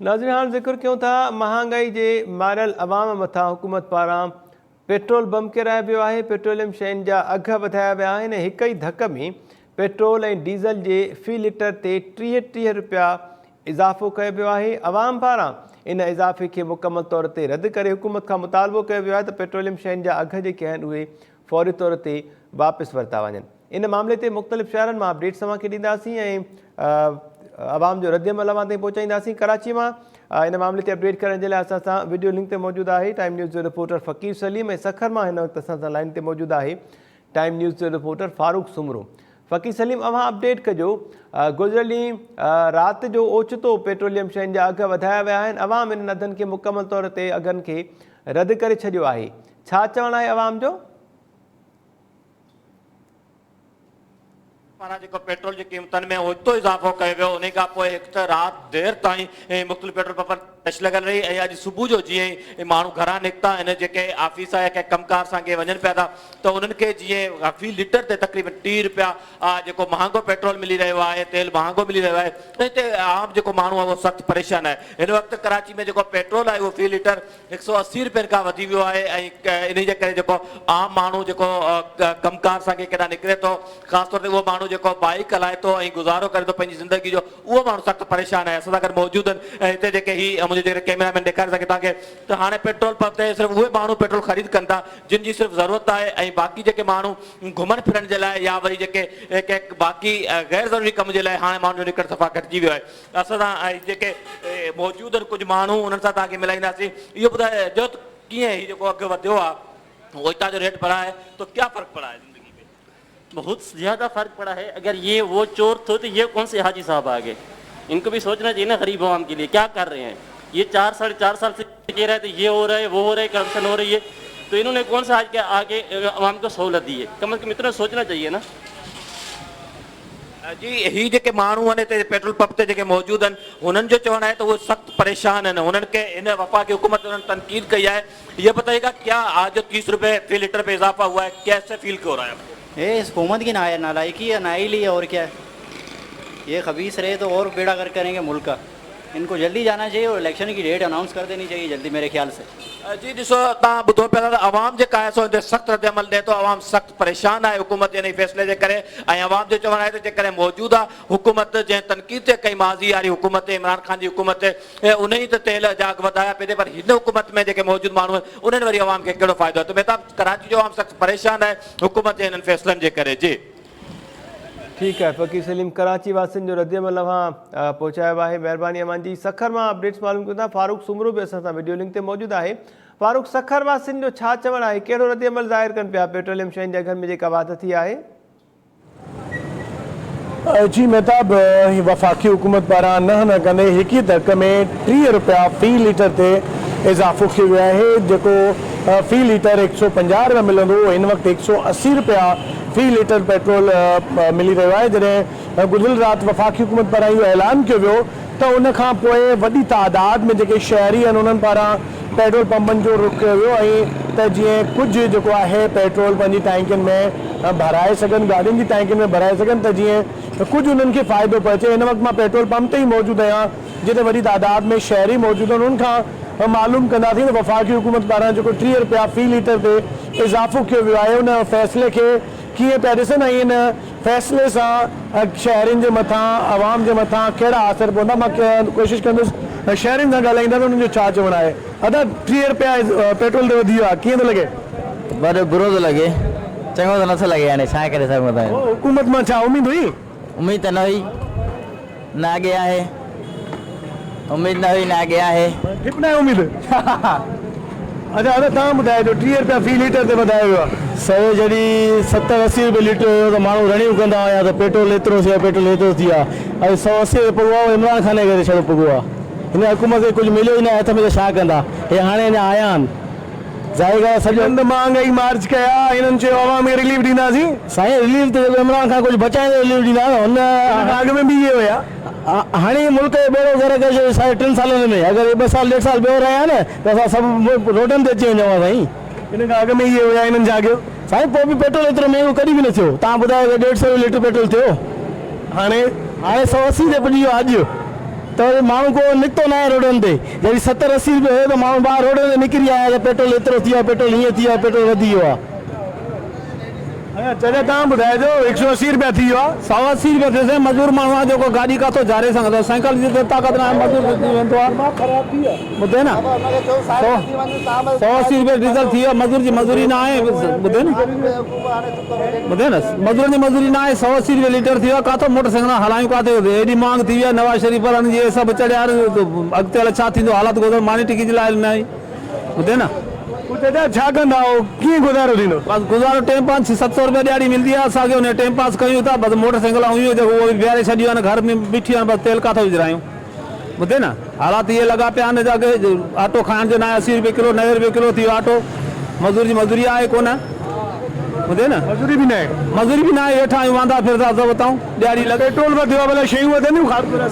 नाज़रीन हाल ज़िक्र क्यों था महांगाई जे मारियल अवाम मथा हुकूमत पारां पेट्रोल बम किराए पियो आहे। पेट्रोलियम शयुनि जा अघ वधाया विया आहिनि। हिक ई धक में पेट्रोल ऐं डीज़ल जे फ़ी लीटर ते 30 रुपया इज़ाफ़ो कयो वियो आहे। अवाम पारां इन इज़ाफ़े खे मुकमल तौर ते रद्द करे हुकूमत खां मुतालबो कयो वियो आहे त पेट्रोलियम शयुनि जा अघ जेके आहिनि उहे फ़ौरी तौर ते वापसि वरिता वञनि। इन मामले ते मुख़्तलिफ़ शहरनि मां अपडेट्स तव्हांखे ॾींदासीं ऐं आवाम जो रद्दमल अवां ताईं पहुचाईंदासीं। कराची मां इन मामले ते अपडेट करण जे लाइ असां सां वीडियो लिंक ते मौजूदु आहे टाइम न्यूज़ जो रिपोर्टर फ़कीर सलीम ऐं सखर मां हिन वक़्तु असां सां लाइन ते मौजूदु आहे टाइम न्यूज़ जो रिपोर्टर फारूक सुमरो। फ़कीर सलीम अवां अपडेट कजो, गुज़िरियल ॾींहुं राति जो ओचितो पेट्रोलियम शयुनि जा अघ वधाया विया आहिनि। अवाम इन अघनि खे मुकमल तौर ते अघनि खे रद्द करे छॾियो आहे। छा चवणु आहे अवाम जो? माना जो पेट्रोल की कीमतन में ओतो इजाफो किया वियो उन खां पोइ हिकु त राति देर ताईं मुख़्तलिफ़ पेट्रोल पंप रश लॻल रही ऐं अॼु सुबुह जो जीअं माण्हू घरां निकिता इन जेके ऑफिस या कंहिं कमकार सां के वञनि पिया था त उन्हनि खे जीअं फ़ी लीटर ते तक़रीबन 30 रुपया जेको महांगो पेट्रोल मिली रहियो आहे, तेल महांगो मिली रहियो आहे, हिते आम जेको माण्हू आहे उहो सख़्तु परेशान आहे। हिन वक़्तु कराची में जेको पेट्रोल आहे उहो फ़ी लीटर 180 रुपयनि खां वधी वियो आहे ऐं इन जे करे जेको आम माण्हू जेको कमकार सां के केॾांहुं निकिरे थो, ख़ासि तौर ते उहो माण्हू जेको बाइक हलाए थो ऐं गुज़ारो करे थो पंहिंजी ज़िंदगी जो, उहो माण्हू सख़्तु परेशान आहे। असां सां गॾु मौजूदु आहिनि ऐं हिते जेके ही मुंहिंजे कैमरामैन ॾेखारे सघे तव्हांखे त हाणे पेट्रोल पंप ते सिर्फ़ु उहे माण्हू पेट्रोल ख़रीद कनि था जिन जी सिर्फ़ु ज़रूरत आहे ऐं बाक़ी जेके माण्हू घुमण फिरण जे लाइ या वरी जेके कंहिं बाक़ी गैर ज़रूरी कम जे लाइ हाणे माण्हू जो निकिरणु सफ़ा घटिजी वियो आहे। असां सां जेके मौजूदु आहिनि कुझु माण्हू उन्हनि सां तव्हांखे मिलाईंदासीं। इहो ॿुधाइजो त कीअं हीउ जेको अघु वधियो आहे वो हितां जो रेट बढ़ा है तो क्या फ़र्क़ु पड़ा है ज़िंदगी में? बहुत ज़्यादा फ़र्क पड़ा है। अगर ये वो चोर थे तो ये कौन से हाजी साहब आ गए? इनको भी सोचना चाहिए ना गरीब आवाम के लिए क्या कर रहे हैं। ये 4-4.5 साल से कह रहे थे ये हो रहा है वो हो रहा है करप्शन हो रही है, तो इन्होंने कौन सा आज के आगे आवाम को सहूलत दी है? कम से कम इतना सोचना चाहिए ना जी। ही जेके माण्हू आहिनि हिते पेट्रोल पंप ते जेके मौजूदु आहिनि उन्हनि जो चवणु आहे त उहे सख़्तु परेशान आहिनि। उन्हनि खे इन वफ़ाक़ी हुकूमत ने तनकीद कई है। ये बताइएगा क्या आज जो 30 रुपये फ़ी लीटर पे इजाफा हुआ है कैसे फील हो रहा है आपको? ये इस हुकूमत की नालायकी है, नाइली है और क्या है। ये खबीस रहे तो और बेड़ा कर करेंगे मुल्क का। इनको जल्दी जाना चाहिए और इलेक्शन की डेट अनाउंस कर देनी चाहिए जल्दी मेरे ख्याल से। जी ॾिसो तव्हां ॿुधो पिया त आवाम जेका आहे सो हिते सख़्तु रद्द अमल ॾिए थो। आवाम सख़्तु परेशान आहे हुकूमत जे इन फ़ैसिले जे करे ऐं आवाम जो चवणु आहे त जेकॾहिं मौजूदा हुकूमत जंहिं तनक़ीद ते कई माज़ी वारी हुकूमत इमरान ख़ान जी हुकूमत उन ई त तेल जा अघु वधाया पिए पर हिन हुकूमत में जेके मौजूदु माण्हू आहिनि उन्हनि वरी आवाम खे कहिड़ो फ़ाइदो आहे। त मेहताब कराची जो आवाम सख़्तु परेशान आहे हुकूमत जे हिननि फ़ैसिलनि जे करे। जी ठीक है फ़कीर सलीम कराची वासियुनि जो रद्दमल अवां पहुचायो आहे। महिरबानी अवां जी। सखर मां अपडेट्स मालूम कयूं था। फारूक सुमरो बि असां सां वीडियो लिंक ते मौजूदु आहे। फारूक सखर वासियुनि जो छा चवणु आहे, कहिड़ो रद्दमल ज़ाहिर कनि पिया पेट्रोलियम शयुनि जे अघनि में जेका वाध थी आहे? जी मेहताब वफ़ाक़ी हुकूमत पारां न कंदे हिक ई धक में 30 रुपया फ़ी लीटर ते इज़ाफ़ो कयो वियो आहे। जेको फ़ी लीटर 150 रुपया मिलंदो हिन वक़्तु 180 रुपया फ़ी लीटर पेट्रोल मिली रहियो आहे। जॾहिं गुज़िरियल राति वफ़ाक़ी हुकूमत पारां इहो ऐलान कयो वियो त उन खां पोइ वॾी तादाद में जेके शहरी आहिनि उन्हनि पारां पेट्रोल पंपनि जो रुख कयो वियो ऐं त जीअं कुझु जेको आहे पेट्रोल पंहिंजी टैंकियुनि में भराए सघनि, गाॾियुनि जी टैंकियुनि में भराए सघनि त जीअं कुझु उन्हनि खे फ़ाइदो पहुचे। हिन वक़्तु मां पेट्रोल पंप ते ई मौजूदु आहियां जिते वॾी तादाद में शहरी मौजूदु आहिनि। उन्हनि खां मालूम कंदासीं त वफ़ाक़ी हुकूमत पारां जेको 30 रुपया फ़ी लीटर ते इज़ाफ़ो कयो वियो आहे उन फ़ैसिले खे कीअं पिया ॾिसनि ऐं इन फ़ैसिले सां शहरियुनि जे मथां आवाम जे मथां कहिड़ा असर पवंदा। मां कोशिशि कंदुसि शहरियुनि सां ॻाल्हाईंदा त उन्हनि जो छा चवणु आहे। अदा 30 रुपया पेट्रोल ते वधी वियो आहे, कीअं थो लॻे? बड़े बुरो थो लॻे, चङो त नथो लॻे। हाणे छा करे सघूं था। हुकूमत मां छा उमेद हुई? उम्मीद त न हुई, न अॻे आहे। उम्मीद न हुई, न अॻे आहे। कितना है उम्मीद? अच्छा अरे तव्हां ॿुधाइजो 30 रुपया फ़ी लीटर ते वधायो वियो आहे। सवेल जॾहिं 70-80 रुपए लीटर हुयो त माण्हू रड़ियूं कंदा हुया त पेट्रोल एतिरो थी आहे, पेट्रोल एतिरो थी आहे। ऐं 180 रुपए पुॻो आहे, इमरान ख़ान जे करे छॾो पुॻो आहे। हिन हुकूमत खे कुझु मिलियो ई न हथ में त छा कंदा। हे हाणे अञा आया आहिनि ज़ाहिर ॻाल्हि सॼो हंधि महांगाई मार्च कया, हिननि चयो अवाम खे रिलीफ ॾींदासीं। साईं रिलीफ त इमरान खान कुझु बचाईंदो रिलीफ ॾींदा हुन अॻ में बि इहे हुया। हाणे मुल्क जो बेड़ो घर करे 3.5 सालनि में अगरि 2 साल 1.5 साल ॿियो रहिया न त असां सभु रोडनि ते अची वञूं साईं। हिन खां अॻ में इहे हुया, हिननि छा कयो? साईं पोइ बि पेट्रोल एतिरो महांगो कॾहिं बि न थियो। तव्हां ॿुधायो 150 लीटर पेट्रोल थियो, हाणे 180 ते पुॼी वियो अॼु। तो माण्हू को निकितो न आहे रोडनि ते जॾहिं 70-80 रुपए हुयो त माण्हू ॿाहिरि रोडनि ते निकिरी आया त पेट्रोल एतिरो थी वियो आहे, पेट्रोल हीअं थी वियो आहे, पेट्रोल वधी वियो आहे। चले तव्हां ॿुधाइजो 180 रुपया थी वियो आहे। 180 रुपया थिएसि। मज़दूर माण्हू आहे जेको गाॾी काथो जारे सघंदो, साइकिल जी त ताक़त न आहे, मज़दूर थी वेंदो आहे। ॿुधे न 180 रुपया डीज़ल थी वियो, मज़दूर जी मज़दूरी न आहे। ॿुधे न मज़दूरनि जी मज़दूरी न आहे। 180 रुपया लीटर थी वियो आहे, काथो मोटर साइकिल हलायूं, काथे एॾी मांग थी वई आहे। नवाज़ शरीफ़ वारनि जी सभु चढ़िया, अॻिते हल छा थींदो, हालत गुज़र मानी टिकी जे लाइ न आहे। ॿुधे न चाचा छा कंदा हो, कीअं गुज़ारो थींदो? बस गुज़ारो टाइम पास 700 रुपया ॾियारी मिलंदी आहे असांखे, उन टाइम पास कयूं था। बसि मोटर साइकिल हुयूं जेको उहो बीहारे छॾियूं आहिनि, घर में बीठी आहिनि, बसि तेल काथो विझरायूं। ॿुधे न हालात इहे लॻा पिया आहिनि जाके आटो खाइण जो न आहे, 80 रुपए किलो 90 रुपए किलो थी वियो आटो। मज़दूर जी मज़दूरी आहे कोन। ॿुधे न मज़दूरी बि न आहे, मज़दूरी बि न आहे। वेठा आहियूं वांदा फिरंदा सभु बताऊं, ॾियारी लॻे। पेट्रोल वधियो आहे, भले शयूं वधनि,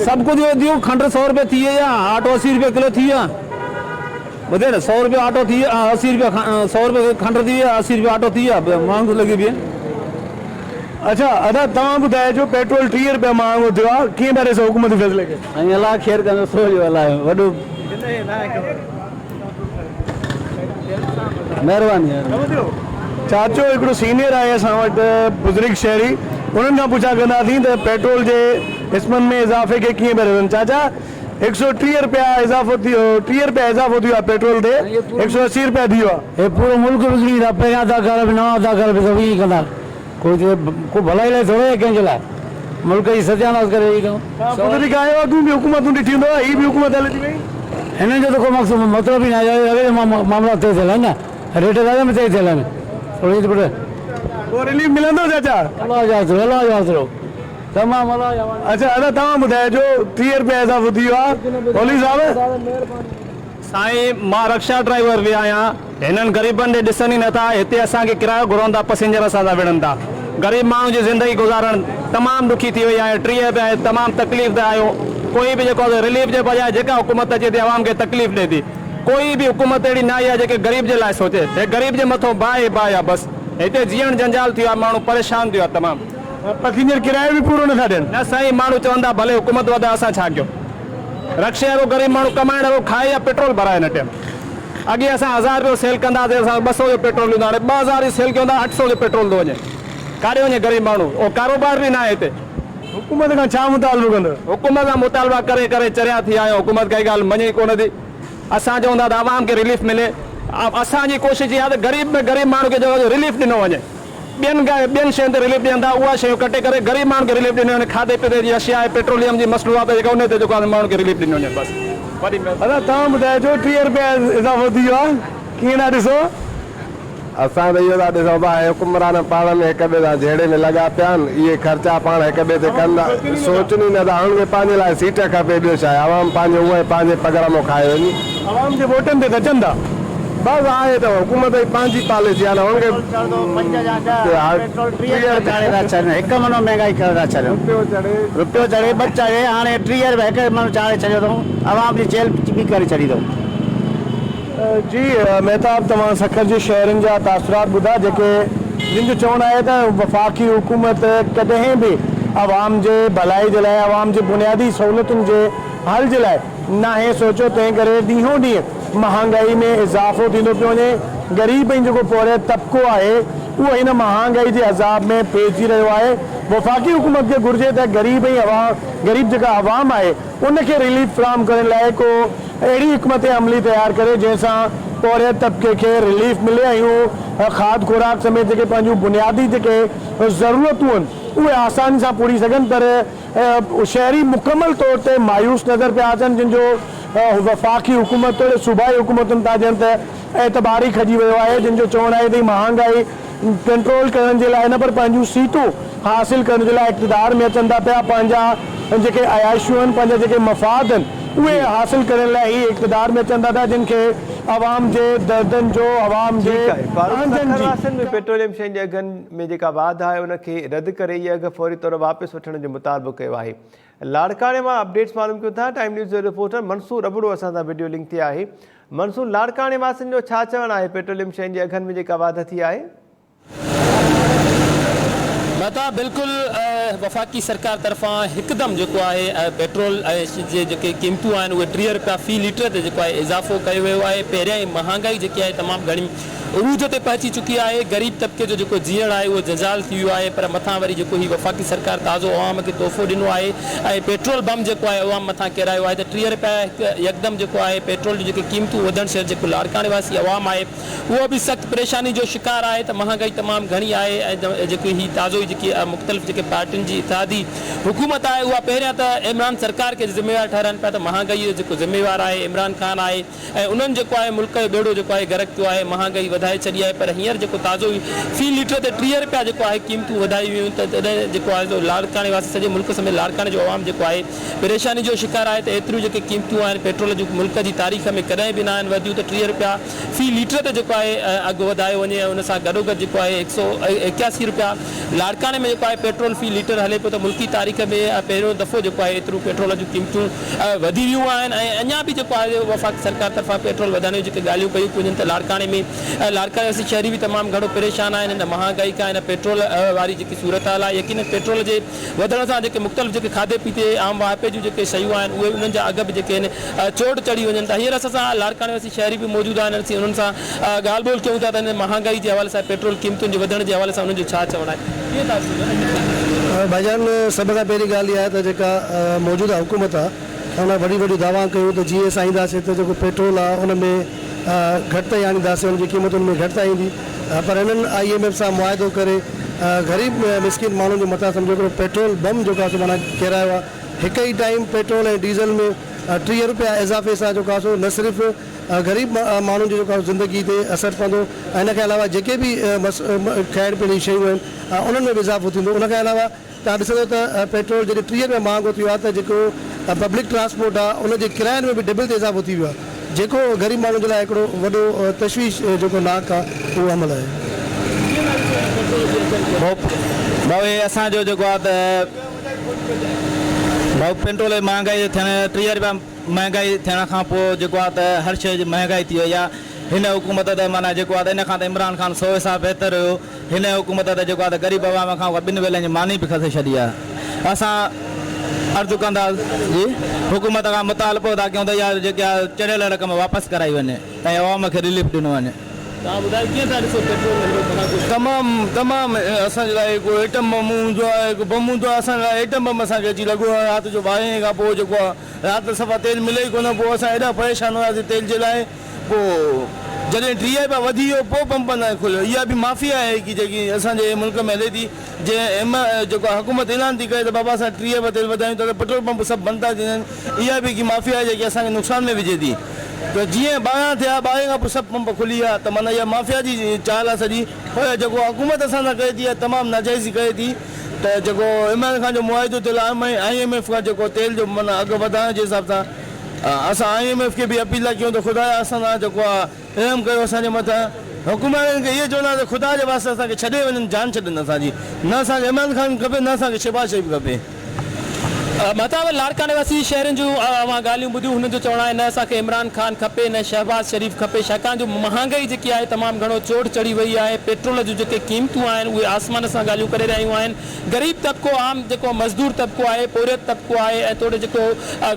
सभु कुझु वधियो। खंडु 100 रुपए थी वई आहे, आटो 80 रुपए किलो थी वियो आहे। ॿुधे न 100 रुपया आटो थी वियो, 80 रुपया 100 रुपए खंडु थी वियो, 80 रुपया आटो थी वियो, महांगो लॻी पई। अच्छा अदा तव्हां ॿुधाइजो पेट्रोल 30 रुपया महांगो थियो आहे, कीअं था ॾिसो हुकूमत जे फ़ैसिले खे? ऐं अलाह ख़ैरु कंदो, सोचो अलाह वॾो महिरबानी आहे। चाचो हिकिड़ो सीनियर आहे असां वटि, बुज़ुर्ग शहरी, उन्हनि खां पुछा कंदासीं त पेट्रोल जे क़िस्मनि में इज़ाफ़े खे कीअं पिया ॾिसनि। चाचा 130 रुपया इज़ाफ़ो थियो, 30 रुपया इज़ाफ़ो थियो आहे पेट्रोल ते, 180 रुपया थी वियो आहे। हे पूरो मुल्क बिगड़ी था, पहिरियां था कर नवां था कर, सभु ईअं कंदा। कोई भलाई लाइ थोरो आहे कंहिंजे लाइ, मुल्क जी सत्यानाश करे ईअं कयूं। बुज़ुर्ग आयो आहे, तूं बि हुकूमतूं ॾिठी हूंदो, हीअ बि हुकूमत हले थी पई। हिननि जो त को मक़सदु मतिलबु ई न आहे, अॻे मामला तय थियल आहिनि न, रेट ॾाढा में तय थियल आहिनि। थोरी पुटु पोइ रिलीफ मिलंदो चाचा? अलाह जा तमामु अलाह जा। अच्छा अदा तव्हां ॿुधाइजो 30 रुपया इज़ाफ़ो थी वियो आहे। ओली साहब साईं मां रक्षा ड्राइवर बि आहियां, हिननि ग़रीबनि ॾे ॾिसनि ई नथा, हिते असांखे किरायो घुरनि था, पैसेंजर असां सां विढ़नि था। ग़रीब माण्हू जी ज़िंदगी गुज़ारणु तमामु ॾुखी थी वई आहे। 30 रुपया तमामु तकलीफ़ ते आयो। कोई बि जेको रिलीफ जे बजाए जेका हुकूमत अचे थी आवाम खे तकलीफ़ ॾिए थी, कोई बि हुकूमत अहिड़ी न आई आहे जेके ग़रीब जे लाइ सोचे। हे ग़रीब जे मथां बाहि आहे बसि। हिते जीअण जंजाल थियो आहे, माण्हू परेशान थियो आहे तमामु। पैसेंजर किरायो बि पूरो नथा ॾियनि। न साईं, माण्हू चवंदा भले हुकूमत वधाए, असां छा कयूं? रक्षा वारो ग़रीब माण्हू कमाइण वारो खाए या पेट्रोल भराए हिन टाइम। अॻे असां 1000 रुपयो सेल कंदासीं, असां 200 जो पेट्रोल ॾींदा, हाणे 2000 जी सेल कयूं था, 800 जो पेट्रोल थो वञे। काॾे वञे ग़रीब माण्हू? उहो कारोबार बि न आहे हिते। हुकूमत खां छा मुतालबो कंदो? हुकूमत सां मुतालबा करे करे चरिया थी आहियूं, हुकूमत काई ॻाल्हि मञे कोन थी। असां चवंदा त आवाम खे रिलीफ मिले। असांजी कोशिशि इहा आहे त ग़रीब में ग़रीब माण्हू खे जेको रिलीफ ॾिनो वञे। ॿियनि शयुनि ते रिलीफ ॾियनि था, उहा शयूं कटे करे ग़रीब माण्हू खे रिलीफ ॾिनो वञे। खाधे पीते जी अशिया आहे, पेट्रोलियम जी मसनूआत जेका उन ते जेको आहे माण्हू खे रिलीफ ॾिनो वञे बसि। अदा तव्हां ॿुधाइजो 30 रुपया इज़ाफ़ो थी वियो आहे, कीअं था ॾिसो? असां त इहो था ॾिसूं था, हुकुमरान पाण में हिक ॿिए सां जहिड़े में लॻा पिया आहिनि। इहे ख़र्चा पाण हिक ॿिए ते कंदा, सोचनि ई नथा। हुननि खे पंहिंजे लाइ सीट खपे, ॿियो छा आहे? आवाम पंहिंजो उहे पंहिंजे पघर मां खाए वञे। आवाम जे वोटनि ते त अचनि था। बसि आहे त हुकूमत जी पंहिंजी पॉलिसी आहे न, हुनखे हिकु महीनो महांगाई करे था छॾियो, रुपयो चढ़े ॿ चढ़े, हाणे 30 रुपया हिकु महीनो चाढ़े छॾियो अथऊं। आवाम जी जेल बि करे छॾी अथऊं। जी मेहताब, तव्हां सखर जे शहरनि जा तासुरात ॿुधा, जेके जिन जो चवणु आहे त वफ़ाक़ी हुकूमत कॾहिं बि आवाम जे भलाई जे लाइ, आवाम जे बुनियादी सहूलियतुनि जे हल जे लाइ न आहे सोचियो। तंहिं करे ॾींहों ॾींहुं महांगाई में इज़ाफ़ो थींदो पियो वञे। ग़रीब ऐं जेको पोरे तबिको आहे उहो हिन महांगाई जे अज़ाब में पइजी रहियो आहे। वफ़ाक़ी हुकूमत खे घुरिजे त ग़रीब जेका आवाम आहे उनखे रिलीफ फ़राहम करण लाइ को अहिड़ी हिकमत अमली तयारु करे जंहिंसां पोरे तबिके खे रिलीफ मिले ऐं खाद खुराक समेत जेके पंहिंजूं बुनियादी जेके ज़रूरतूं आहिनि उहे आसानी सां पूरी सघनि। पर शहरी मुकमल तौर ते मायूस नज़र पिया अचनि, जिन जो वफ़ाक़ी हुकूमत सूबाई हुकूमतुनि था ॾियनि त एतबार ई खजी वियो आहे। जिन जो चवणु आहे त महांगाई कंट्रोल करण जे लाइ न पर पंहिंजूं सीटूं हासिल करण जे लाइ इक़्तिदार में अचनि था पिया। पंहिंजा जेके अयाशियूं आहिनि, पंहिंजा जेके मफ़ाद आहिनि उहे हासिल करण लाइ ई इक़्तिदार में अचनि था, जिन खे आवाम जे दर्दनि जो आवाम जे में पेट्रोलियम शयुनि जे अघनि में जेका वाध आहे उनखे रद्द करे इहे अघ फौरी तौर वापसि वठण जो मुतालबो कयो आहे। लाड़काणे मां अपडेट्स मालूम कयूं था। टाइम न्यूज़ जो रिपोर्टर मंसूर अबड़ो असां सां वीडियो लिंक ते आहे। मंसूर, लाड़काणे वासियुनि जो छा चवणु आहे पेट्रोलियम शयुनि जे अघनि में जेका वाध थी आहे? बता बिल्कुलु वफ़ाक़ी सरकार तरफ़ां हिकदमि जेको आहे पेट्रोल जे जेके क़ीमतूं आहिनि उहे 3 रुपया फ़ी लीटर ते जेको आहे इज़ाफ़ो कयो वियो आहे। पहिरियां ई महांगाई जेकी आहे तमामु घणी उरूज ते पहुची चुकी आहे। ग़रीब तबिके जो जेको जीअण आहे उहो जंजाल थी वियो आहे। पर मथां वरी जेको ही वफ़ाक़ी सरकार ताज़ो अवाम खे तोहफ़ो ॾिनो आहे ऐं पेट्रोल बम जेको आहे अवाम मथां किरायो आहे त 3 रुपया यकदमि जेको आहे पेट्रोल जी जेके क़ीमतूं वधण शहर जेको लाड़काणे वासी अवाम आहे उहो बि सख़्तु परेशानी जो शिकार आहे त महांगाई तमामु घणी आहे। ऐं जेकी ही ताज़ो ई जेकी मुख़्तलिफ़ जेके पार्टियुनि जी इतिहादी हुकूमत आहे उहा पहिरियां त इमरान सरकार खे ज़िम्मेवार ठहिराइनि पिया त महांगाई जो जेको ज़िम्मेवार आहे इमरान ख़ान आहे ऐं उन्हनि जेको आहे मुल्क जो बेड़ो जेको आहे गरक कयो आहे, महांगाई वधाए छॾी आहे। पर हींअर जेको ताज़ो ई फ़ी लीटर ते 3 रुपया जेको आहे क़ीमतूं वधाई वियूं त तॾहिं जेको आहे लाड़काणे वासी सॼे मुल्क समेत लाड़काणे जो अवाम जेको आहे परेशानी जो शिकार आहे त एतिरियूं जेके क़ीमतूं आहिनि पेट्रोल जूं मुल्क जी तारीख़ में कॾहिं बि न आहिनि वधियूं त 3 रुपया फ़ी लीटर ते जेको आहे अघु वधायो वञे। उन सां गॾोगॾु जेको आहे 181 रुपया लाड़काणे में जेको आहे पेट्रोल फ़ी लीटर हले पियो त मुल्की तारीख़ में पहिरियों दफ़ो जेको आहे एतिरियूं पेट्रोल जूं क़ीमतूं वधी वियूं आहिनि ऐं अञा बि जेको आहे वफ़ाक़ी सरकार तरफ़ां पेट्रोल वधाइण जूं जेके ॻाल्हियूं कयूं वञनि त लाड़काणे में लाड़काणे वासी शहरी बि तमामु घणो परेशान आहिनि हिन महांगाई खां। हिन पेट्रोल वारी जेकी सूरत हाल आहे यकीन पेट्रोल जे वधण सां जेके मुख़्तलिफ़ जेके खाधे पीते आम वाइपे जूं जेके शयूं आहिनि उहे उन्हनि जा अघ बि जेके आहिनि चोट चढ़ी वञनि था। हींअर असां लाड़काणे वासी शहरी बि मौजूदु आहिनि उन्हनि सां ॻाल्हि ॿोल कयूं था त हिन महांगाई जे हवाले सां पेट्रोल क़ीमतुनि जे वधण जे हवाले सां उन्हनि जो छा चवणु आहे? भाईजान सभ खां पहिरीं ॻाल्हि इहा आहे त जेका मौजूदा हुकूमत आहे हुन वॾी वॾी दावा कयूं त जीअं असां ईंदासीं त जेको पेट्रोल आहे उन में घटिताई आणींदासीं उनजी क़ीमतुनि में घटिताई ईंदी। पर हिननि IMF सां मुआइदो करे ग़रीब मिसकिन माण्हुनि जे मथां सम्झो हिकिड़ो पेट्रोल बम जेको आहे माना किरायो आहे। हिकु ई टाइम पेट्रोल ऐं डीज़ल में 3 रुपया इज़ाफ़े सां जेको आहे न सिर्फ़ु ग़रीब माण्हुनि जो जेको आहे ज़िंदगी ते असरु पवंदो ऐं हिन खां अलावा जेके बि खाइण पीअण जी शयूं आहिनि उन्हनि में बि इज़ाफ़ो थींदो। उन खां अलावा तव्हां ॾिसंदो त पेट्रोल जॾहिं 30 रुपया महांगो थियो आहे त जेको पब्लिक ट्रांसपोर्ट आहे उनजे किरायनि में बि डबल ते इज़ाफ़ो थी वियो आहे जेको ग़रीब माण्हुनि जे लाइ हिकिड़ो वॾो तशवीश जेको नाक आहे उहो अमल आहे। भाऊ असांजो जेको आहे त भाऊ पेट्रोल जी महांगाई थियण 3 रुपया महांगाई थियण खां पोइ जेको आहे त हर शइ जी महांगाई थी वई आहे। हिन हुकूमत त माना जेको आहे त इन खां त इमरान ख़ान 100 हिसाब बहितर हुयो। हिन हुकूमत त जेको आहे त ग़रीब अवाम खां 2 वेलनि जी मानी बि खसे छॾी आहे। असां अर्ज़ु कंदासीं हुकूमत खां मुतालबो था कयूं त इहा जेके आहे चढ़ियल रक़म वापसि कराई वञे ऐं अवाम खे रिलीफ ॾिनो वञे। तव्हां ॿुधायो कीअं था ॾिसो पेट्रोल तमामु असांजे लाइ हिकु एटम बम हूंदो आहे हिकु बम हूंदो आहे असांजे लाइ एटम बम असांखे अची लॻो आहे। राति जो 12 खां पोइ जेको आहे राति सफ़ा तेल मिले ई कोन पोइ असां एॾा परेशान हुआसीं तेल जे लाइ। पोइ जॾहिं 3 रुपया वधी वियो पोइ पंप न खुलियो। इहा बि माफ़िया आहे की जेकी असांजे मुल्क में हले थी। जंहिं जेको हुकूमत ऐलान थी करे त बाबा असां 3 रुपया तेल वधायूं त पेट्रोल पंप सभु बंदि था थी वञनि। इहा बि की माफ़िया आहे जेकी असांखे नुक़सान में विझे थी। त जीअं 12 थिया 12 खां पोइ सभु पंप खुली विया त माना इहा माफ़िया जी चाल आहे सॼी। पर जेको हुकूमत असां सां करे थी आहे तमामु नाजाइज़ी करे थी त जेको इमरान ख़ान जो मुआइदो थियल आहे IMF खां जेको तेल जो माना अघु वधाइण जे हिसाब सां असां IMF खे बि अपील था कयूं त ख़ुदा असां सां जेको आहे रहम कयो असांजे मथां। हुकूमतनि खे इहे चवंदा त ख़ुदा जे वास्ते असांखे छॾे वञनि जान छॾनि असांजी। न असांखे इमरान ख़ान खपे न असांखे शहबाज शरीफ़ खपे। मताब लाड़काणे वासी शहरनि जूं अवां ॻाल्हियूं ॿुधियूं हुननि जो चवणु आहे न असांखे इमरान ख़ान खपे न शहबाज शरीफ़ खपे छाकाणि जो महांगाई जेकी आहे तमामु घणो चोट चढ़ी वई आहे। पेट्रोल जूं जेके क़ीमतूं आहिनि उहे आसमान सां ॻाल्हियूं करे रहियूं आहिनि। ग़रीब तबिको आम जेको मज़दूर तबिको आहे पोरियत तबिको आहे ऐं थोरो जेको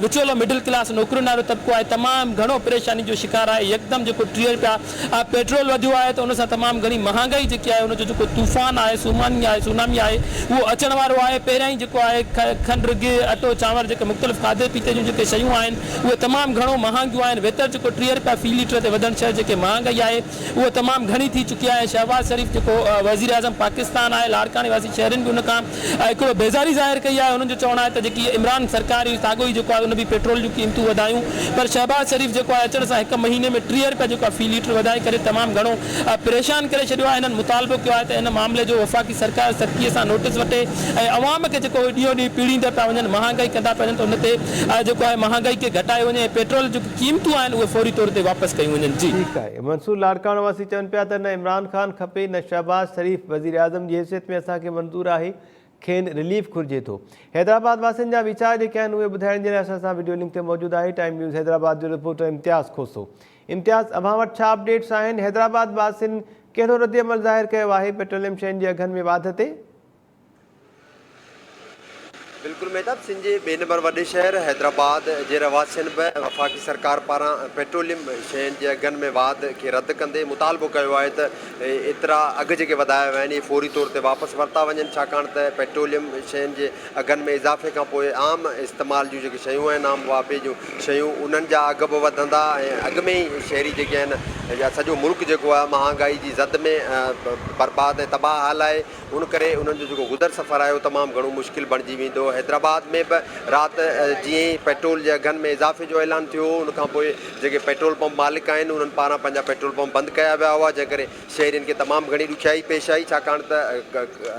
विचोलो मिडिल क्लास नौकरियुनि वारो तबिको आहे तमामु घणो परेशानी जो शिकार आहे। यकदमि जेको 3 रुपया पेट्रोल वधियो आहे त उन सां तमामु घणी महांगाई जेकी आहे उनजो जेको तूफ़ान आहे सुनामी आहे उहो अचण वारो आहे। पहिरियां ई जेको आहे खंडु गिहु अटो चांवर जेके मुख़्तलिफ़ खाधे पीते जूं जेके शयूं आहिनि उहे तमामु घणो महांगियूं आहिनि। वेतर जेको 3 रुपया फ़ी लीटर ते वधण शइ जेके महांगाई आहे उहा तमामु घणी थी चुकी आहे। शहबाज शरीफ़ जेको वज़ीर आज़म पाकिस्तान आहे लाड़काणे वासी शहरनि बि उन खां हिकिड़ो बेज़ारी ज़ाहिर कई आहे। हुननि जो चवणु आहे त जेकी इमरान सरकार हुई साॻियो ई जेको आहे उन बि पेट्रोल जूं क़ीमतूं वधायूं पर शहबाज शरीफ़ जेको आहे अचण सां 1 महीने में 3 रुपया जेको आहे फ़ी लीटर वधाए करे तमामु घणो परेशान करे छॾियो आहे। हिननि मुतालबो कयो आहे त हिन मामले जो वफ़ाक़ी सरकार सख़्तीअ सां नोटिस वठे ऐं अवाम खे जेको ॾींहों ॾींहुं पीड़ींदा पिया वञनि महांगाई कंदा पिया वञनि त उन ते जेको आहे महांगाई खे घटाए वञे पेट्रोल जो क़ीमतूं आहिनि उहे फौरी तौर ते वापसि कयूं वञनि। जी ठीकु आहे। मंसूर लाड़काणे वासी चवनि पिया त न इमरान ख़ान खपे न शहबाज शरीफ़ वज़ीर आज़म जी हैसियत में असांखे मंज़ूर आहे खेनि रिलीफ घुरिजे थो। हैदराबाद वासियुनि जा वीचार जेके आहिनि उहे ॿुधाइण जे लाइ असां सां वीडियो लिंक ते मौजूदु आहे टाइम न्यूज़ हैदराबाद जो रिपोर्टर इम्तियाज़ खोसो। इम्तियाज़ अव्हां वटि छा अपडेट्स आहिनि? हैदराबाद वासियुनि कहिड़ो रद्द अमल ज़ाहिर कयो आहे पेट्रोलियम शयुनि जे अघनि में वाध ते? बिल्कुल मेहताब सिंह जे ॿिए नंबर वॾे शहर हैदराबाद जे रहवासियुनि बि वफ़ाक़ी सरकार पारां पेट्रोलियम शयुनि जे अघनि में वाध खे रद्द कंदे मुतालबो कयो आहे त एतिरा अघ जेके वधाया विया आहिनि इहे फौरी तौर ते वापसि वरिता वञनि, छाकाणि त पेट्रोलियम शयुनि जे अघनि में इज़ाफ़े खां पोइ आम इस्तेमाल जूं जेके शयूं आहिनि, आम वापे जूं शयूं, उन्हनि जा अघ बि वधंदा ऐं अॻ में ई शहरी जेके आहिनि या सॼो मुल्क जेको आहे महांगाई जी ज़द में बर्बाद ऐं तबाह हाल आहे। उन करे उन्हनि जो जेको गुज़र सफ़र आहे उहो तमामु घणो मुश्किल बणिजी वेंदो। हैदराबाद में बि राति जीअं ई पेट्रोल जे अघनि में इज़ाफ़े जो ऐलान थियो, उनखां पोइ जेके पेट्रोल पंप मालिक आहिनि उन्हनि पारां पंहिंजा पेट्रोल पंप बंदि कया विया हुआ, जंहिं करे शहरियुनि खे तमामु घणी ॾुखियाई पेश आई, छाकाणि त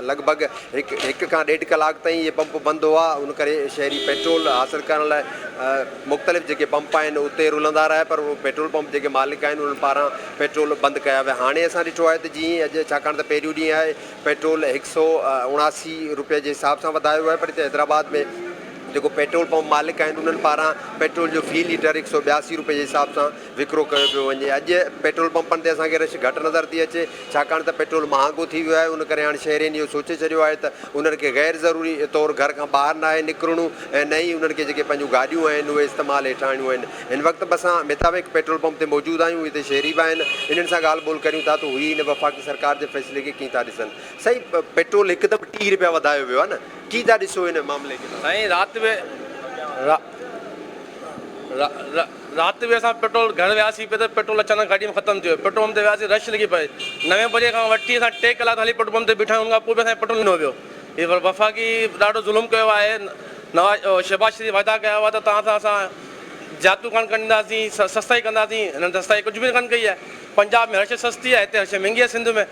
लॻभॻि हिकु खां ॾेढ कलाक ताईं इहे पंप बंदि हुआ। उन करे शहरी पेट्रोल हासिलु करण लाइ मुख़्तलिफ़ जेके पंप आहिनि उते रुलंदा रहिया, पर उहे पेट्रोल पंप जेके मालिक आहिनि उन्हनि पारां पेट्रोल बंदि कया विया। हाणे असां ॾिठो आहे त जीअं अॼु, छाकाणि त पहिरियों ॾींहुं आहे, पेट्रोल 179 रुपए जे हिसाब सां वधायो आहे, पर हिते हैदराबाद में जेको पेट्रोल पंप मालिक आहिनि उन्हनि पारां पेट्रोल जो फ़ी लीटर 182 रुपए जे हिसाब सां विकिरो कयो पियो वञे। अॼु पेट्रोल पंपनि ते असांखे रश घटि नज़र थी अचे, छाकाणि त पेट्रोल महांगो थी वियो आहे। उन करे हाणे शहरियुनि इहो सोचे छॾियो आहे त उन्हनि खे गैर ज़रूरी तौरु घर खां ॿाहिरि न आहे निकिरणो ऐं न ई उन्हनि खे जेके पंहिंजूं गाॾियूं आहिनि उहे इस्तेमालु हेठि आणियूं आहिनि। हिन वक़्तु बि असां मेताबिक पेट्रोल पंप ते मौजूदु आहियूं, हिते शहरी बि आहिनि, इन्हनि सां ॻाल्हि ॿोल करियूं था त हुई हिन वफ़ाक़ी सरकार जे फ़ैसिले खे कीअं था ॾिसनि। सही, पेट्रोल हिकदमि 30 रुपया वधायो वियो आहे न, कीअं था ॾिसो हिन मामले खे? साईं राति में असां पेट्रोल घर वियासीं पे त पेट्रोल अचानक गाॾी में ख़तमु थियो, पेट्रोल पंप ते वियासीं, रश लॻी पए। 9 बजे खां वठी असां 3 कलाक हली पेट्रोल पंप ते बीठा आहियूं, उन खां पोइ बि असांखे पेट्रोल ॾिनो वियो। हीअ वफ़ाक़ी ॾाढो ज़ुल्म कयो आहे। शहबाज शरीफ़ वाइदा कया हुआ त तव्हां सां असां जातू कान कंदासीं, सस्ताई कंदासीं, हिननि सस्ताई कुझु बि कान कई आहे। पंजाब में हर शइ सस्ती आहे, हिते हर शइ महांगी आहे। सिंध में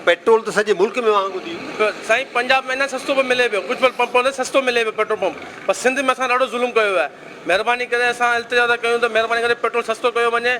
पेट्रोल त सॼे मुल्क में महांगो थी वियो साईं, पंजाब में न सस्तो बि मिले पियो, कुझु पंप ते सस्तो मिले पियो पेट्रोल पंप, पर सिंध में असां ॾाढो ज़ुल्म कयो आहे। महिरबानी करे असां इल्तिजा था कयूं त महिरबानी करे पेट्रोल सस्तो कयो वञे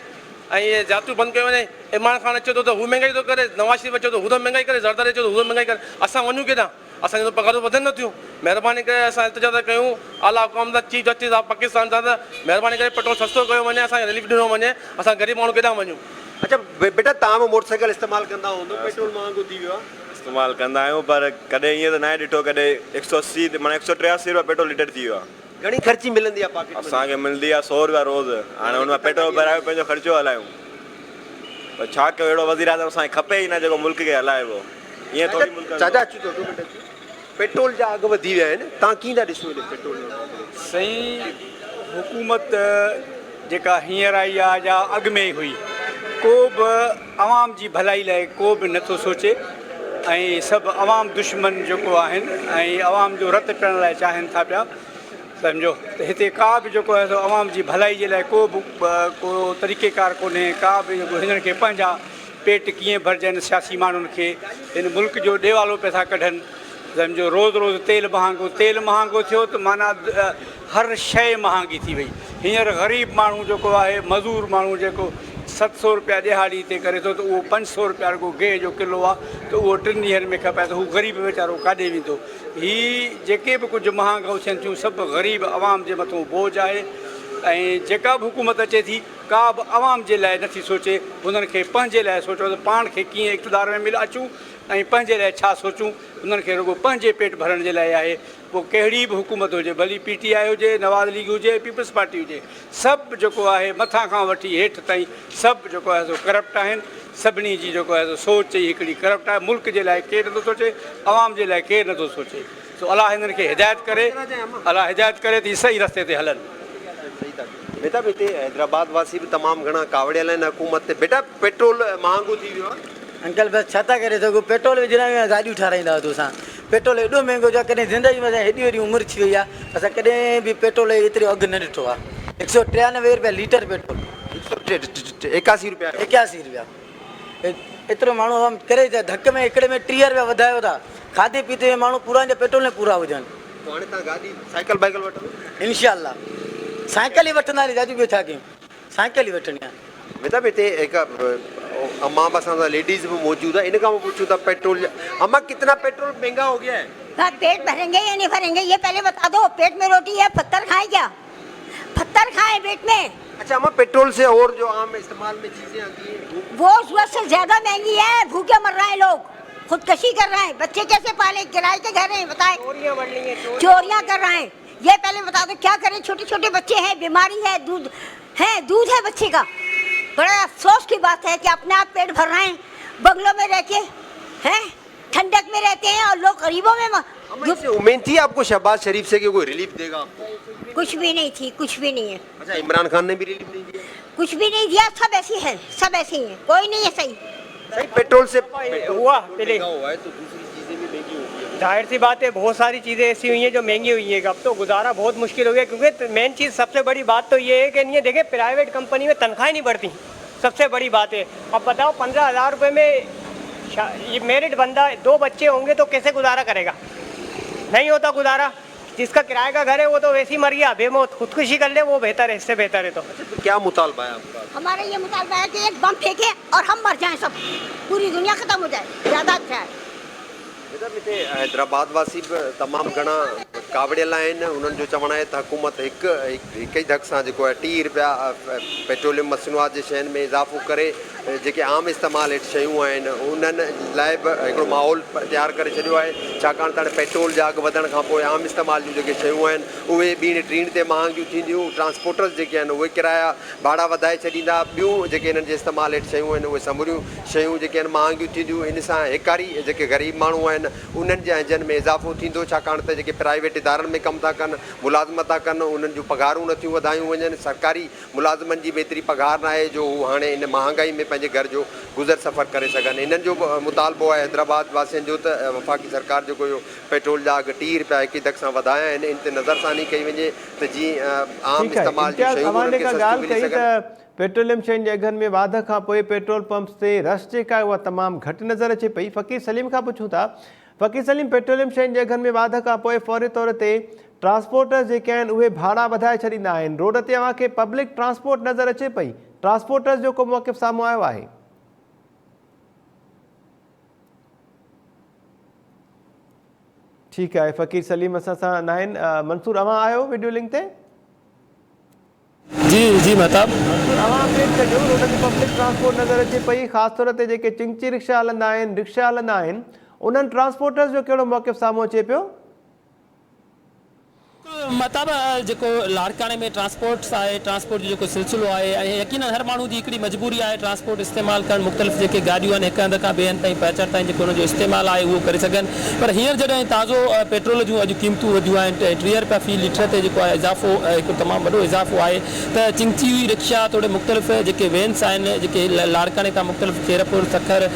ऐं इहे जातू बंदि कयो वञे। इमरान ख़ान अचे थो त हू महांगाई थो करे, नवाज़ शरीफ़ अचे थो हू त महांगाई करे, ज़रदारी अचे थो हू त महांगाई करे, असां वञूं केॾांहुं? असांजो त पघारूं वधनि नथियूं। महिरबानी करे असां इल्तिजा था कयूं आला हुकूम सां, चीफ जस्टिस ऑफ पाकिस्तान सां, त महिरबानी करे पेट्रोल सस्तो कयो वञे, असांखे रिलीफ ॾिनो वञे, असां ग़रीब माण्हू केॾांहुं वञूं। अच्छा बेटा, तव्हां बि मोटरसाइकिल इस्तेमालु कंदा हूंदो, पेट्रोल महांगो थी वियो आहे? इस्तेमालु कंदा आहियूं, पर कॾहिं ईअं त न आहे ॾिठो, कॾहिं 180 माना 183 रुपया पेट्रोल लीटर थी वियो आहे। घणी ख़र्ची मिलंदी आहे पॉकेट में? असांखे मिलंदी आहे 100 रुपया रोज़। हाणे हुन में पेट्रोल भरायो, पंहिंजो ख़र्चो हलायूं, पर छा कयो, अहिड़ो वज़ीर आज़म असांखे खपे ई न जेको मुल्क खे हलाए पियो। ईअं थोरी मुल्क चाचा अचो थो, 2 मिंट अचो। पेट्रोल जा अघ वधी विया आहिनि, तव्हां कीअं था ॾिसो पेट्रोल जो? सही, हुकूमत जेका हींअर आई आहे या अॻु में ई हुई, को बि आवाम जी भलाई लाइ को बि नथो सोचे ऐं सभु आवाम दुश्मन जेको आहिनि ऐं आवाम जो रत करण लाइ चाहिनि था पिया। सम्झो त हिते का बि जेको आहे सो आवाम जी भलाई जे लाइ को तरीक़ेकार कोन्हे, का बि जेको हिननि खे पंहिंजा पेट कीअं भरिजनि सियासी माण्हुनि खे, हिन मुल्क जो ॾेवालो पिया था कढनि। सम्झो रोज़ रोज़ तेल महांगो थियो त माना हर शइ महांगी थी वई। हींअर ग़रीब माण्हू जेको आहे, मज़ूर माण्हू जेको 700 रुपया ॾिहाड़ी ते करे थो, त उहो 500 रुपया रुगो गेह जो किलो आहे, त उहो 3 ॾींहंनि में खपे, त हू ग़रीब वीचारो काॾे वेंदो? हीअ जेके बि कुझु महांगाऊं थियनि थियूं सभु ग़रीब आवाम जे मथां बोझ आहे। ऐं जेका बि हुकूमत अचे थी का बि आवाम जे लाइ नथी सोचे, हुननि खे पंहिंजे लाइ सोचो त पाण खे कीअं इक़्तिदार में अचूं ऐं पंहिंजे लाइ छा सोचूं। हुननि खे रुगो पंहिंजे पेट भरण जे लाइ आहे। पोइ कहिड़ी बि हुकूमत हुजे, भली PTI हुजे, नवाज़ लीग हुजे, पीपल्स पार्टी हुजे, सभु जेको आहे मथां खां वठी हेठि ताईं सभु जेको आहे सो करप्ट आहिनि। सभिनी जी जेको आहे सो सोच ई हिकिड़ी करप्ट आहे। मुल्क जे लाइ केरु नथो सोचे, आवाम जे लाइ केरु नथो सोचे। सो अलाह हिननि खे हिदायत करे, अलाह हिदायत करे त सही रस्ते ते हलनि। बेटा हिते हैदराबाद वासी बि तमामु घणा कावड़ियल आहिनि हुकूमत ते। बेटा पेट्रोल महांगो थी वियो आहे? अंकल बसि छा था करे सघूं, पेट्रोल विझण में गाॾियूं ठाराईंदा हुआ तोसां। पेट्रोल एॾो महांगो थियो आहे, कॾहिं ज़िंदगी में हेॾी वॾी उमिरि थी वई आहे, असां कॾहिं बि पेट्रोल एतिरो अघु न ॾिठो आहे। 193 रुपया लीटर पेट्रोल, 81 रुपया 81 रुपया। एतिरो माण्हू करे धक में हिकिड़े में 30 रुपया वधायो था। खाधे पीते में माण्हू पूरा पेट्रोल में पूरा हुजनि। हाणे तव्हां गाॾी साइकिल बाइकल वठो? इंशाअल्लाह साइकिल ई वठंदा, जाजू ॿियो छा कयूं, साइकिल ई वठणी आहे। बेटा हिते हिकु अम्मा बि असां सां लेडीज़ बि मौजूदु आहे, इन खां पूछूं था पेट्रोल। अम्मा कितना पेट्रोल महंगा हो गया है? पेट भरेंगे या नहीं भरेंगे ये पहले बता दो। पेट में रोटी है, पत्थर खाए क्या? पत्थर खाए पेट में? अच्छा अम्मा, पेट्रोल से और जो आम इस्तेमाल में चीजें आती हैं वो उससे ज्यादा महंगी है, भूखे मर रहे हैं लोग। खुदकशी कर रहे हैं, बच्चे कैसे पाले, किराए के घर हैं, बताए चोरियां कर रहे हैं। ये पहले बता दो क्या करें, छोटे छोटे बच्चे हैं, बीमारी है, दूध है बच्चे का। बड़ा अफसोस की बात है कि अपने आप पेट भर रहे हैं, बंगलों में रह के हैं, ठंडक में रहते हैं और लोग गरीबों में। उम्मीद थी आपको शहबाज शरीफ से कि कोई रिलीफ देगा आपको? कुछ भी नहीं थी, कुछ भी नहीं है। अच्छा, इमरान खान ने भी रिलीफ नहीं दिया? कुछ भी नहीं दिया, सब ऐसे हैं, सब ऐसे ही हैं, कोई नहीं है सही। पेट्रोल से हुआ पहले हुआ है तो दूसरी चीजें भी महंगी होगी। जाहिर सी बात है, बहुत सारी चीज़ें ऐसी हुई हैं जो महंगी हुई हैं। अब तो गुजारा बहुत मुश्किल हो गया, क्योंकि मेन चीज़ सबसे बड़ी बात तो ये है कि नहीं, देखें प्राइवेट कंपनी में तनख्वाहें नहीं बढ़ती, सबसे बड़ी बात है। अब बताओ 15,000 रुपये में ये मेरिट बंदा 2 बच्चे होंगे तो कैसे गुजारा करेगा? नहीं होता गुजारा। जिसका किराए का घर है वो तो वैसे ही मर गया बेमौत, खुदकुशी कर ले वो बेहतर है, इससे बेहतर है। तो क्या मुतालबा है आपका? हमारा ये मुतालबा है कि एक बम फेंके और हम मर जाएं, सब पूरी दुनिया खत्म हो जाए, ज़्यादा अच्छा है। हैदराबाद वासी तमाम घना कावड़ियल आहिनि, उन्हनि जो चवणु आहे त हुकूमत हिकु ई धक सां जेको आहे 30 रुपया पेट्रोलियम मसनूआत जे शयुनि में इज़ाफ़ो करे जेके आम इस्तेमालु हेठि शयूं आहिनि उन्हनि लाइ बि हिकिड़ो माहौल तयारु करे छॾियो आहे। छाकाणि त पेट्रोल जा अघु वधण खां पोइ आम इस्तेमाल जूं जेके शयूं आहिनि उहे ॿीं टीं ते महांगियूं थींदियूं, ट्रांसपोर्टर्स जेके आहिनि उहे किराया भाड़ा वधाए छॾींदा, ॿियूं जेके हिननि जे इस्तेमालु हेठि शयूं आहिनि उहे समूरियूं शयूं जेके आहिनि महांगियूं थींदियूं। इन सां हिकारी जेके ग़रीब माण्हू आहिनि उन्हनि जे अजनि में इज़ाफ़ो थींदो, छाकाणि त जेके प्राइवेट इदारनि में कमु था कनि, मुलाज़िमत था कनि, उन्हनि जूं पघारूं नथियूं वधायूं वञनि। सरकारी मुलाज़िमनि जी बि एतिरी पघार न आहे जो हू हाणे इन महांगाई में पंहिंजे घर जो गुज़र सफ़र करे सघनि। इन्हनि जो मुतालबो आहे हैदराबाद वासियुनि जो त वफ़ाक़ी सरकार जेको इहो पेट्रोल जा अघु 30 रुपया हिकु धक सां वधाया आहिनि, इन ते नज़रसानी कई वञे त जीअं आम इस्तेमाल जूं शयूं उन्हनि खे सस्तियूं मिली सघनि। पेट्रोलियम शयुनि जे अघनि में वाध खां पोइ पेट्रोल पंप्स ते रश जेका आहे उहा तमामु घटि नज़र अचे पई। फ़क़ीर सलीम खां पुछूं था, फ़क़ीर सलीम, पेट्रोलियम शयुनि जे अघनि में वाध खां पोइ फ़ौरी तौर ते ट्रांसपोर्टर्स जेके आहिनि उहे भाड़ा वधाए छॾींदा आहिनि, रोड ते तव्हांखे पब्लिक ट्रांसपोर्ट नज़र अचे पई, ट्रांसपोर्टर्स जो को मौक़िफ़ साम्हूं आयो आहे? ठीकु आहे, फ़क़ीर सलीम असां सां न आहिनि। मंसूर, अवां आयो वीडियो लिंक ते? जी महताब, अवां अपडेट कजो। रोड ते पब्लिक ट्रांसपोर्ट नज़र अचे पई, ख़ासि तौर ते जेके चिंची रिक्शा हलंदा आहिनि, रिक्शा हलंदा आहिनि, उन्हनि ट्रांसपोर्टर्स जो कहिड़ो मौक़िफ़ साम्हूं अचे पियो? मतलब जेको लाड़काने में ट्रांसपोर्ट्स आहे, ट्रांसपोर्ट जो जेको सिलसिलो आहे ऐं यकीनन हर माण्हू जी हिकिड़ी मजबूरी आहे ट्रांसपोर्ट इस्तेमालु करणु, मुख़्तलिफ़ जेके गाॾियूं आहिनि हिकु हंधि खां ॿिए हंधि ताईं पहुचण ताईं जेको हुनजो इस्तेमालु आहे उहो करे सघनि। पर हींअर जॾहिं ताज़ो पेट्रोल जूं अॼु क़ीमतूं वधियूं आहिनि, 30 रुपया फ़ी लीटर ते जेको आहे इज़ाफ़ो हिकु तमामु वॾो इज़ाफ़ो आहे, त चिंची रिक्शा थोरे मुख़्तलिफ़ जेके वेन्स आहिनि जेके लाड़काने तां मुख़्तलिफ़ खेरपुर, सखर,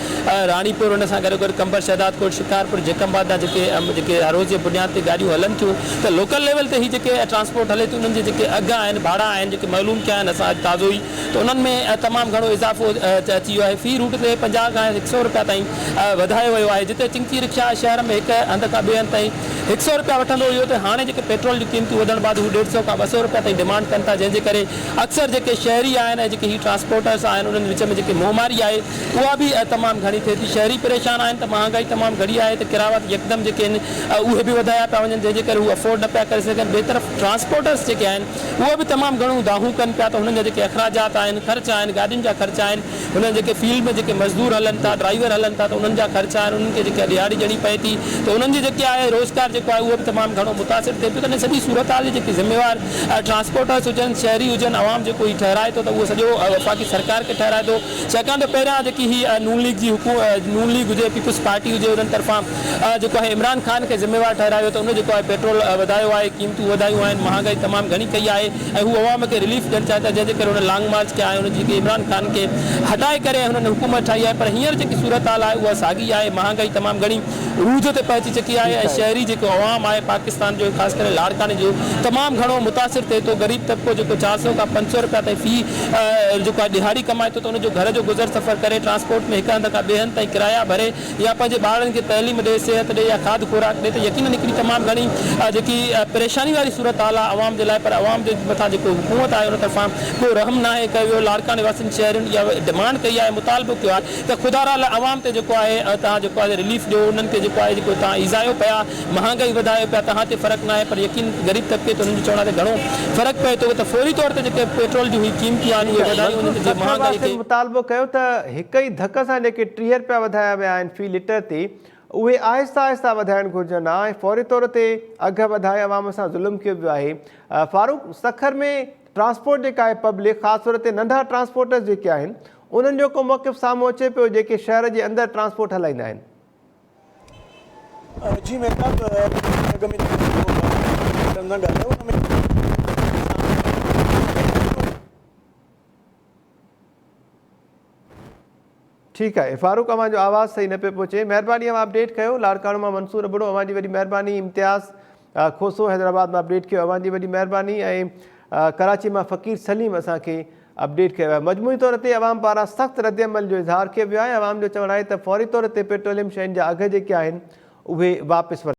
रानीपुर, हुन सां गॾु गॾु कंबर, शहदादकोट, शिकारपुर, जेकमबाद जेके हर रोज़ जे बुनियाद ते गाॾियूं हलनि थियूं, त लोकल लेवल ते हीअ जेके ट्रांसपोर्ट हले थी उन्हनि जे जेके अघ आहिनि, भाड़ा आहिनि, जेके मालूम कया आहिनि असां अॼु ताज़ो ई, त उन्हनि में तमामु घणो इज़ाफ़ो अची वियो आहे। फ़ी रूट ते 50 खां 100 रुपया ताईं वधायो वियो आहे। जिते चिंची रिक्शा शहर में हिकु हंधि खां ॿिए हंधि ताईं 100 रुपया वठंदो हुयो, त हाणे जेके पेट्रोल जूं क़ीमतूं वधण बाद हू 150 खां 200 रुपया ताईं डिमांड कनि था, जंहिंजे करे अक्सर जेके शहरी आहिनि ऐं जेके ही ट्रांसपोर्टर्स आहिनि उन्हनि विच में जेके मोहमारी आहे उहा बि तमामु घणी थिए थी। शहरी परेशान आहिनि त महांगाई तमामु घणी आहे, त किराया यकदमि जेके आहिनि उहे बि वधाया पिया वञनि, जंहिंजे करे हू अफोर्ड न पिया करे सघनि। ॿिए तरफ़ ट्रांसपोर्टर्स जेके आहिनि उहे बि तमामु घणो दाहूं कनि पिया, त हुननि जा जेके अख़राजात आहिनि, ख़र्च आहिनि, गाॾियुनि जा ख़र्च आहिनि, हुननि जेके फील्ड में जेके मज़दूर हलनि था, ड्राइवर हलनि था, त उन्हनि जा ख़र्च आहिनि, उन्हनि खे जेके ॾियारी ॾियणी पए थी, त उन्हनि जी जेके आहे रोज़गार जेको आहे उहो बि तमामु घणो मुतासिर थिए पियो। त सॼी सूरत हाल जी जेकी ज़िम्मेवार ट्रांसपोर्टर्स हुजनि, शहरी हुजनि, आवाम जेको ही ठहराए थो, त उहो सॼो वफ़ाक़ी सरकार खे ठहराए थो। छाकाणि त पहिरियां जेकी ही नून लीग जी नून लीग हुजे, पीपुल्स पार्टी हुजे, उन्हनि तरफ़ां जेको आहे इमरान ख़ान खे ज़िम्मेवार ठहरायो, त उन जेको आहे पेट्रोल वधायो आहे, क़ीमतूं वधायूं आहिनि, महांगाई तमामु घणी कई आहे ऐं हू अवाम खे रिलीफ ॾियणु चाहे था, जंहिंजे करे हुन लॉन्ग मार्च कया आहे, हुन जेके इमरान ख़ान खे हटाए करे हुननि हुकूमत ठाही आहे। पर हींअर जेकी सूरत हाल आहे उहा साॻी आहे, महांगाई तमामु घणी रूज ते पहुची चुकी आहे ऐं शहरी जेको अवाम आहे पाकिस्तान जो, ख़ासि करे लाड़काने जो, तमामु घणो मुतासिर थिए थो। ग़रीब तबिको जेको 400 खां 500 रुपया ताईं फ़ी जेको आहे दिहाड़ी कमाए थो, त उनजो घर जो गुज़र सफ़र करे ट्रांसपोर्ट में हिकु हंधि खां ॿिए हंधि ताईं किराया भरे या पंहिंजे ॿारनि खे तइलीम ॾे, सिहत ॾे या खाद खुराक ॾे, त यकीनन हिकिड़ी तमामु घणी जेकी परेशानी हैरानी वारी सूरत हाल आहे आवाम जे लाइ। पर आवाम जे मथां जेको हुकूमत आहे उन तरफ़ां को रहम नाहे कयो वियो। लाड़काने वासियुनि शहरनि इहा डिमांड कई आहे, मुतालबो कयो आहे त ख़ुदा रा आवाम ते जेको आहे तव्हां जेको आहे रिलीफ ॾियो, उन्हनि खे जेको आहे जेको तव्हां ईज़ायो पिया, महांगाई वधायो पिया, तव्हां ते फ़र्क़ु न आहे। पर यकीन गरीब तबिके ते उन्हनि जो चवण ते घणो फ़र्क़ु पए थो त फौरी तौर ते जेके पेट्रोल जी हुई क़ीमतूं आहिनि उहे वधायूं वञनि जे महांगाई खे। मुतालबो कयो त हिक ई धक सां जेके 30 रुपया वधाया विया आहिनि फ़ी लीटर ते, उहे आहिस्ता आहिस्ता वधाइणु घुरिजनि ऐं फौरी तौर ते अघ वधाए अवाम सां ज़ुल्म कयो वियो आहे। फारूक, सखर में ट्रांसपोर्ट जेका आहे पब्लिक, ख़ासि तौर ते नंढा ट्रांसपोर्टर्स जेके आहिनि उन्हनि जो को मौक़िफ़ साम्हूं अचे पियो जेके शहर जे अंदरि ट्रांसपोर्ट हलाईंदा आहिनि? जी महताब, ठीकु आहे फारूक, अवां जो आवाज़ सही न पियो पहुचे, महिरबानी अवां अपडेट कयो। लाड़काणो मां मंसूर अबड़ो, अवां जी वॾी महिरबानी। इम्तियाज़ खोसो हैदराबाद मां अपडेट कयो, अवां जी वॾी महिरबानी। ऐं कराची मां फ़कीर सलीम असांखे अपडेट कयो आहे। मजमूई तौर ते अवाम पारां सख़्तु रद्दअमल जो इज़हार कयो वियो आहे। अवाम जो चवणु आहे त फौरी तौर ते पेट्रोलियम शयुनि जा अघ जेके आहिनि उहे वापसि